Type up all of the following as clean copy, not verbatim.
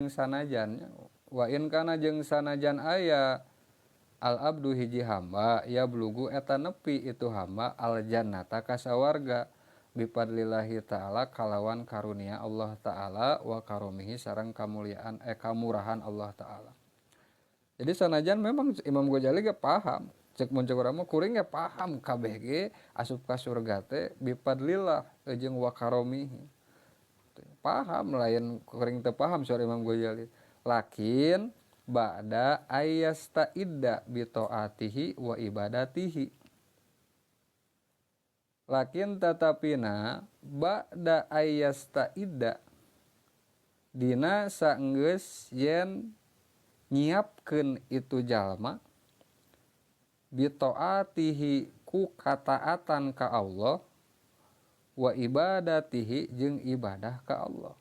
jeung sanajan wa in kana jeung sanajan aya al abdu hiji hamba ya blugu eta nepi itu hamba al jannata ka sawarga bipadlillahi ta'ala kalawan karunia Allah ta'ala wa karumihi sareng kamuliaan kamurahan Allah ta'ala. Jadi sanajan memang Imam Ghazali ge paham cek muncul urang mah kuring ge paham kabeh ge asup ka surga teh bipadlillah jeung wa karumihi paham lain kuring teu paham saur Imam Ghazali lakin ba'da ayasta'idda bi taatihi wa ibadatihi lakin tatapina ba'da ayasta'idda dina saenggeus yen nyiapkeun itu jalma bi taatihi ku kataatan ka Allah wa ibadatihi jeung ibadah ka Allah.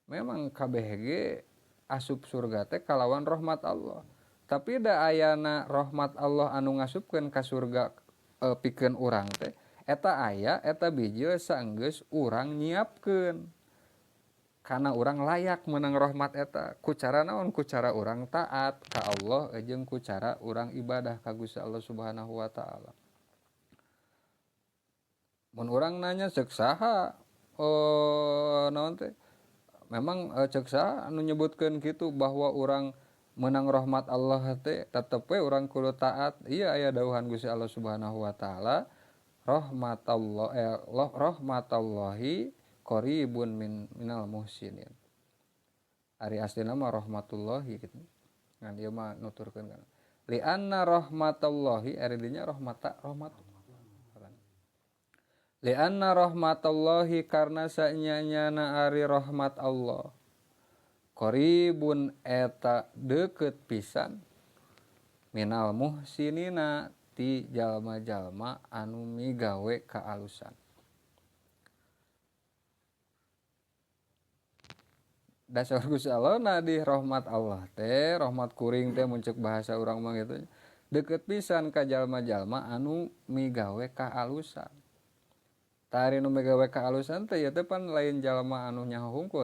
Memang kabeh ge asup surga teh kalawan rahmat Allah. Tapi da ayana rahmat Allah anu ngasupkeun ka surga pikeun urang teh eta aya eta bijil saenggeus urang nyiapkeun. Kana urang layak meunang rahmat eta. Ku cara naon? Ku cara urang taat ka Allah jeung ku cara urang ibadah ka Gusti Allah Subhanahu wa taala. Mun urang nanya ceuk saha naon teh? Memang cek saha anu nyebutkeun kitu bahwa urang meunang rahmat Allah teh tetep we urang kudu taat. Ieu aya dawuhan Gusti Allah Subhanahu wa taala, rahmatallahi qaribun minal muhsinin. Ari aslina mah rahmatullahi gitu. Ngan ieu mah nuturkeun kana. Li anna rahmatallahi ari dinya rahmat. Li anna rahmatallahi karna sanyanyana ari rahmat Allah. Qaribun eta deukeut pisan minal muhsinina ti jalma-jalma anu migawe kaalusan. Dasar Gusti Allah na di rahmat Allah teh, rahmat kuring teh mun ceuk bahasa urang mah gitu. Deukeut pisan ka jalma-jalma anu migawe kaalusan. Tari nu migawe kaalusan teh ieu teh pan lain jalma anu nyaho hungkul